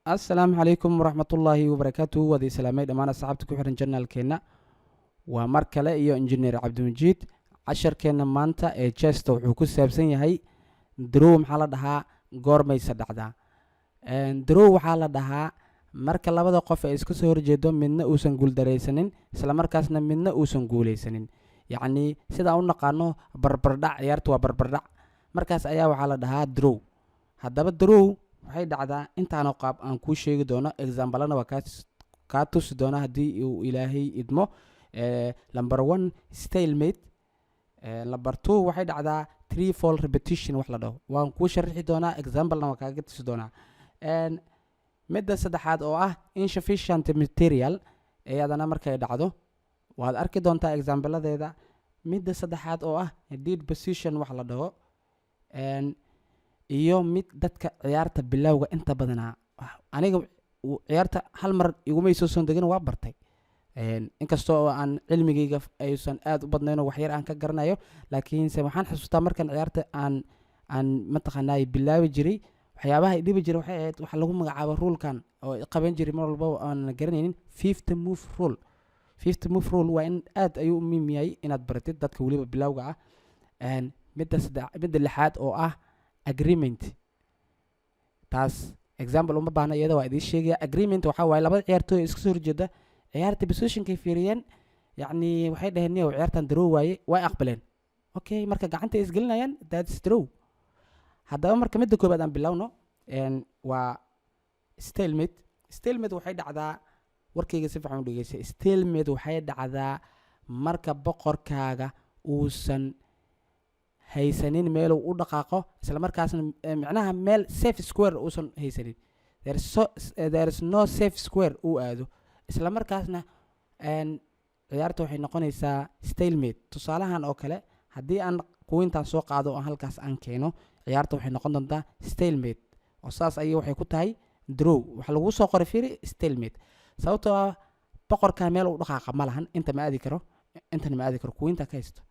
السلام عليكم ورحمة الله وبركاته ودي سلامي دمان أصحابتك وحرن جنال كينا ومركلة إيو إنجنير عبد المجيد عشر كينا مانتا إيه جاستو وحكو سابسين يهي درو محالة دها غورمي سدعدا درو محالة دها marka labada qof ay iska soo horjeedo midna uusan guul dareysanin isla markaasna midna uusan guuleysanin yacni sida uu naqaano barbardhac ciyaartu waa barbardhac markaas ayaa waxaa la dhahaa draw haddaba draw waxay dhacdaa intaanoo qaab aan kuu sheegi doono exambalana waa kaa tusi doona haddii uu ilaahay idmo number 1 stalemate number 2 waxay dhacdaa three fall repetition wax la dhaho waan kuu sharxi doonaa exambalena waa kaaga tusi doonaa midda saddexaad oo ah insufficient material iyadana markay dhacdo waad arki doontaa exampleadeeda midda saddexaad oo ah dead position wax la dhaho iyo mid dadka ciyaarta bilowga inta badanaa aniga ciyaarta hal mar iguma soo degin waa bartay inkastoo aan cilmigayga aysan aad u badnayn wax yar aan ka garanayo laakiin se waxaan xasuustaa markan ciyaarta aan mataqaanaa bilaabi jiray waxyaabaha ay dhibi jiray waxay ahayd waxa lagu magacaabo rule-kan oo qaban jiray mar walba aan garanaynin fifth move rule waa in aad ayuu u muhiim yahay inaad baratid dadka waliba bilowga ah midda lixaad oo ah agreement taas example uma baahna iyada waa idiin sheegaya agreement waxaa waaye labada ciyaartooy iska soo horjeeda ciyaarta positionkay fiiriyeen yacni waxay dhaheen niyow ciyaartan draw waaye way aqbaleen okay marka gacanta ay isgelinayaan that's draw haddaba marka midda koobaad aan bilowno waa stalemate waxay dhacdaa warkayga si fiican u dhegeysa stalemate waxay dhacdaa marka boqorkaaga uusan haysanin meel uu u dhaqaaqo isla markaasna macnaha meel safe square uusan haysanin there is no safe square uu aado isla markaasna ciyaarta waxay noqonaysaa stalemate tusaalahan oo kale haddii aan kuwintaan soo qaado oo halkaas aan keeno ciyaarta waxay noqon doontaa stalemate oo saas ayay waxay ku tahay draw waxa lagu soo qoray fiiri stalemate sababtoo ah boqorka meel uu dhaqaaqa ma lahan inta ma aadi karo intana ma aadi karo kuwinta ka haysto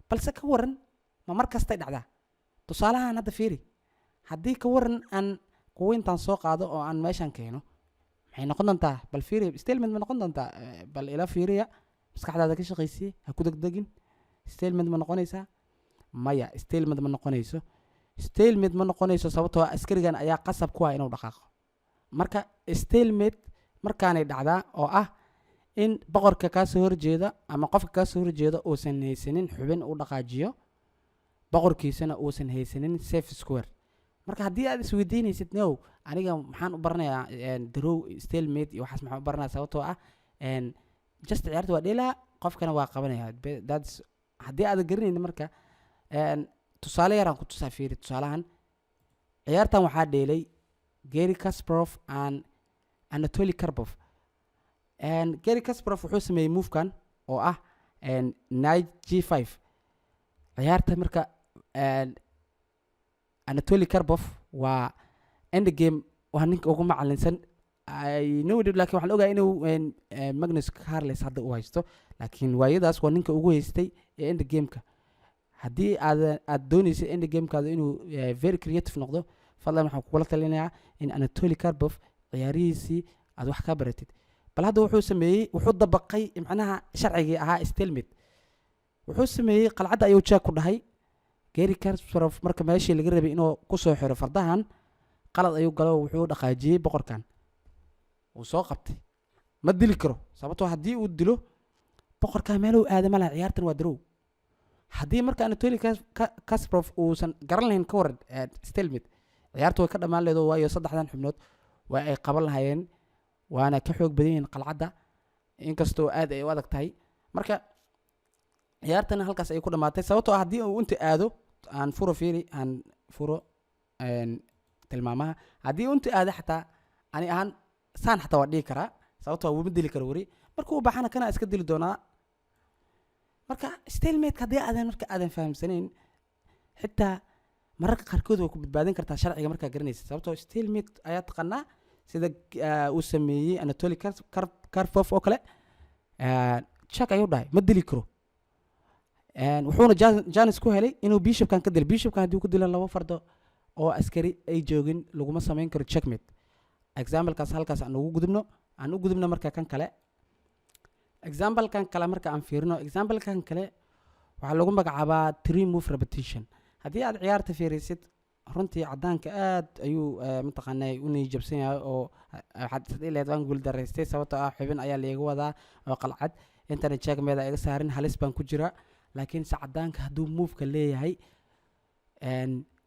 balse ka waran ma mar kastay dhacdaa tusaalahan hadda fiiri haddii ka waran aan kuwintaan soo qaado oo aan meeshan keeno maxay noqon doontaa bal fiiri stalemate ma noqon doontaa bal ila fiiriya maskaxdaada ka shaqaysiye ha ku degdegin stalemate ma noqonaysaa maya stalemate ma noqonayso stalemate ma noqonayso sababtoo askarigan ayaa qasab ku ah inuu dhaqaaqo marka stalemate markaanay dhacdaa oo ah in boqorka kaa soo horjeeda ama qofka kaa soo horjeeda uusan haysanin xubin u dhaqaajiyo boqorkiisana uusan haysanin safe square marka haddii aad isweydiinaysid no aniga maxaan u baranayaa draw stalemate iyo waxaas maxaan u baranayaa sababtoo ah just ciyaarta waa dheelaa qofkana waa qabanaya that's haddii aad garanaynin marka tusaale yaraan ku tusaa fiiri tusaalahan ciyaartan waxaa dheelay Gary Kasparov and Anatoly Karpov Gary Kasparov wuxuu sameeyey movekan oo ah knight g5 ciyaarta marka Anatoly Karpov waa end game waa ninka ugu macalinsan I know it laakiin waxaan ogahay inuu Magnus Carlsen hadda u haysto laakiin waayadaas waa ninka ugu haystay ee end game-ka haddii aad doonaysa end game-kaada inuu very creative noqdo fadlan waxaan kugula talinayaa in Anatoly Karpov ciyaarihiisii aad wax ka baratid bal hadda wuxuu dabaqay macnaha sharcigii ahaa stalemate wuxuu sameeyey qalcadda ayuu jeeg ku dhahay Gary Kasparov marka meeshii laga rabay inuu ku soo xiro fardahan qalad ayuu galo wuxuu dhaqaajiyey boqorkan uu soo qabtay ma dili karo sababtoo haddii uu dilo boqorka meel uu aado ma laha ciyaartan waa draw haddii marka Anatoly Kasparov uusan garan lahayn ka waran stalemate ciyaartu way ka dhammaan leedo waayo saddexdan xubnood waa ay qaban lahaayeen waana ka xoog badan yihiin qalcadda inkastoo aad ay u adag tahay marka ciyaartana halkaas ay ku dhamaatay sababtoo ah haddii uu inta aado aan furo tilmaamaha haddii uu inta aado xataa ani ahaan saan xataa waa dhihi karaa sababtoo wuu ma dili karo wari markuu baxana kana iska dili doonaa marka stalemate haddii aadan fahamsanayn xitaa mararka qaarkood way ku badbaadin kartaa sharciga markaa garanaysa sababtoo stalemate ayaa taqaanaa sida uu sameeyey Anatoly Karpov oo kale check ayuu dhahay ma dili karo wuxuuna Janis ku helay inuu bishopkan ka dilo bishopkan haddii ku dilan laba fardo oo askari ay joogin laguma samayn karo checkmate example-kaas halkaas aan u gudubno marka kan kale. Example-kan kale marka aan fiirino, example-kan kale waxaa lagu magacaabaa three move repetition. haddii aad ciyaarta fiirisid runtii cadaanka aad ayuu mataqaanaa u niyajabsan yahay oo waxaad isdhihi lahayd waan guul daraystay sababtoo ah xubin ayaa liiga wadaa oo qalcad intana jeegmeeda iga saarin halis baan ku jira. laakiin se cadaanka hadduu moveka leeyahay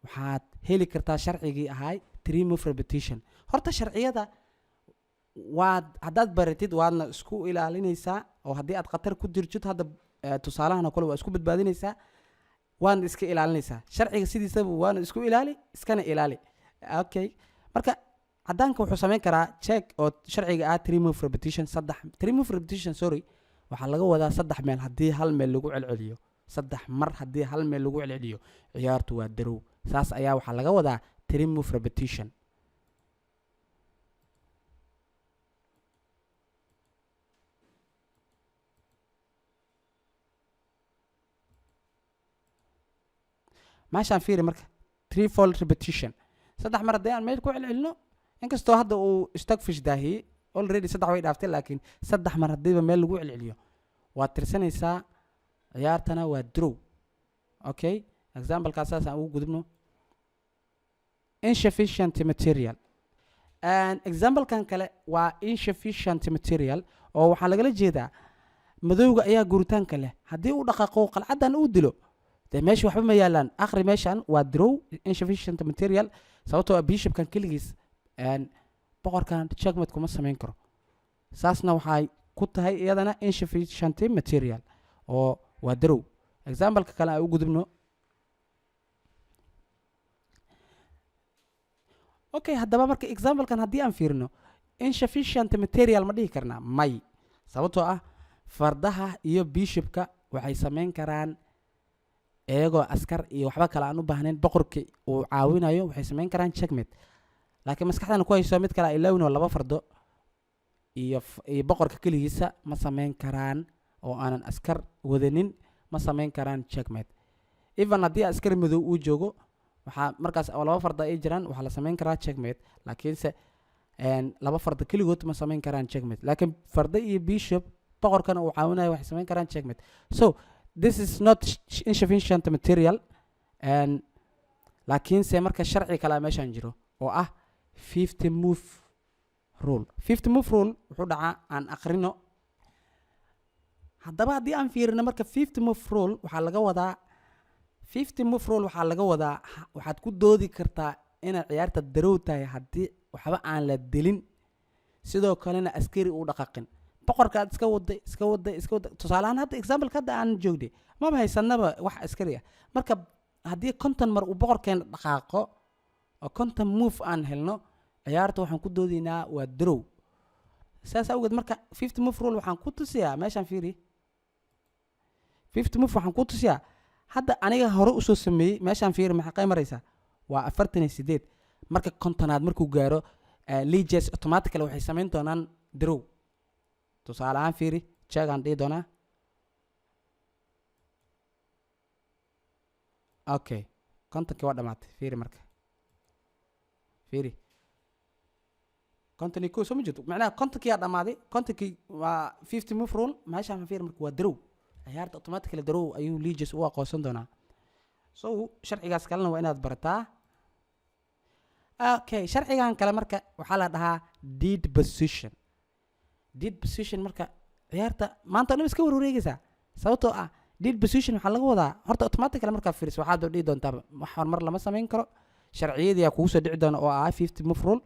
waxaad heli kartaa sharcigii ahay three move repetition. horta sharciyada haddaad baratid waadna isku ilaalinaysaa oo haddii aad khatar ku dirjid hadda tusaalahana kale waa isku badbaadinaysaa waana iska ilaalinaysaa. sharciga sidiisaba waana isku ilaali iskana ilaali. okay marka cadaanka wuxuu samayn karaa check oo sharciga ah three move repetition sorry waxaa laga wadaa 3 meel haddii hal meel lagu celceliyo 3 mar haddii hal meel lagu celceliyo ciyaartu waa darow. saas ayaa waxaa laga wadaa three move repetition. meeshaan fiiri marka threefold repetition 3 mar haddii aan meel ku celcelino inkastoo hadda uu stockfish daahiyey already 3 way dhaaftay laakiin 3 mar haddiiba meel lagu celceliyo waad tirsanaysaa ciyaartana waa draw. okay example-kaas saas aan ugu gudubno. insufficient material example-kan kale waa insufficient material oo waxaa lagala jeedaa madowga ayaa guritaanka leh haddii uu dhaqaaqo qalcadan uu dilo dee meesha waxba ma yaalaan. akhri meeshan waa draw insufficient material sababtoo ah bishopkan keligiis boqorkan checkmate kuma samayn karo. saasna waxay ku tahay iyadana insufficient material oo waa draw. example-ka kale aan u gudubno. okay haddaba marka example-kan haddii aan fiirino insufficient material ma dhihi karnaa may sababtoo ah fardaha iyo bishopka waxay samayn karaan iyagoo askar iyo waxba kale aan u baahnayn boqorkii uu caawinayo waxay samayn karaan checkmate. laakiin maskaxdan ku hayso mid kale ay lawno 2 fardo iyo boqorka keligiisa ma samayn karaan oo aanan askar wadanin ma samayn karaan checkmate. even haddii askar madow uu joogo waxaa markaas 2 fardo ay jiraan waxaa la samayn karaa checkmate laakiinse 2 fardo keligood ma samayn karaan checkmate. laakiin fardo iyo bishop boqorkana uu caawinayo waxay samayn karaan checkmate. so this is not insufficient material laakiinse marka sharci kale meeshaan jiro oo ah 50 move rule. 50 move rule wuxuu dhacaa aan aqrino. haddaba haddii aan fiirino marka 50 move rule waxaa laga wadaa 50 move rule waxaa laga wadaa waxaad ku doodi kartaa inaad ciyaarta darow tahay haddii waxba aan la dilin sidoo kalena askari uu dhaqaaqin boqorka aad iska waday tusaalahaan hadda example hadda aan joogday maba haysanaba wax askari ah. marka haddii 50 mar uu boqorkeena dhaqaaqo oo 50 move aan helno ciyaarta waxaan ku doodaynaa waa draw. saas awgeed marka 50 move rule waxaan ku tusiyaa meeshaan fiiri 50 move waxaan ku tusiyaa hadda aniga hore u soo sameeyay meeshaan fiiri maxay qaymaraysaa waa 48 marka 50aad markuu gaaro leaders automatically waxay samayn doonaan draw. tusaale ahaan fiiri jeegaan dhihi doonaa. okay kontonkii waa dhamaatay fiiri marka fiiri kontonkii koo soo ma jirto macnaha kontonkii aa dhamaaday kontonkii waa 50 move rule meeshaan fiiri marka waa draw. ciyaarta automatically draw ayuu leaders u aqoonsan doonaa. so sharcigaas kalena waa inaad barataa. okay sharcigan kale marka waxaa la dhahaa dead position marka ciyaarta maanta dhan iska wareegaysaa sababtoo ah dead position waxaa laga wadaa horta automatically markaa fiiriso waxaad dhihi doontaa wax horumar lama samayn karo sharciyadii yaa kugu soo dhici doona oo ah 50 move rule.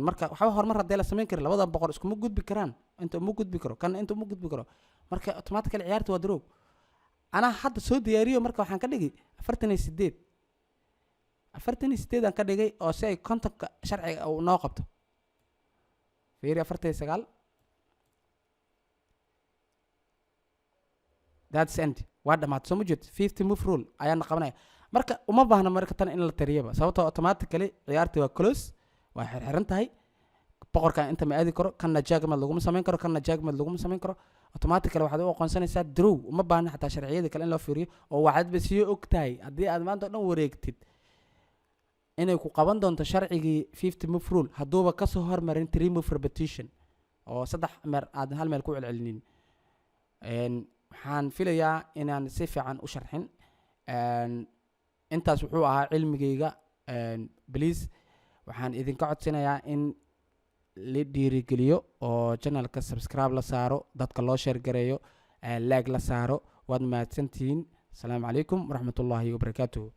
marka waxba horumar haddii la samayn karo labada boqor iskuma gudbi karaan inta uma gudbi karo kan inta uma gudbi karo marka automatically ciyaarta waa draw. anaa hadda soo diyaariyo marka waxaan ka dhigay 48 aan ka dhigay oo si ay kontonka sharciga uu noo qabto. fiiri 49 that's end waa dhamaad soo ma jeed 50 move rule ayaan qabanaya marka uma baahna marka tan in la tariyaba sababtoo automatically ciyaartii waa close waa xirxiran tahay boqorka inta ma aadi karo kana jaagmad lagu samayn karo kana jaagmad lagu samayn karo automatically waxaad u aqoonsanaysaa draw. uma baahna xataa sharciyada kale in loo fiiriyo oo waxaad basiyo ogtahay haddii aad maanta dhan wareegtid inay ku qaban doonto sharcigii 50 move rule hadduuba kasoo hormarin 3 move repetition oo 3 mer aad hal meel ku celcelinin. waxaan filayaa inaan si fiican u sharxin. intaas wuxuu ahaa cilmigayga. please waxaan idinka codsanayaa in la dhiirigeliyo oo channelka subscribe la saaro, dadka loo share gareeyo, like la saaro. waad mahadsantihiin. asalaamu calaykum waraxmatullaahi wabarakaatuhu.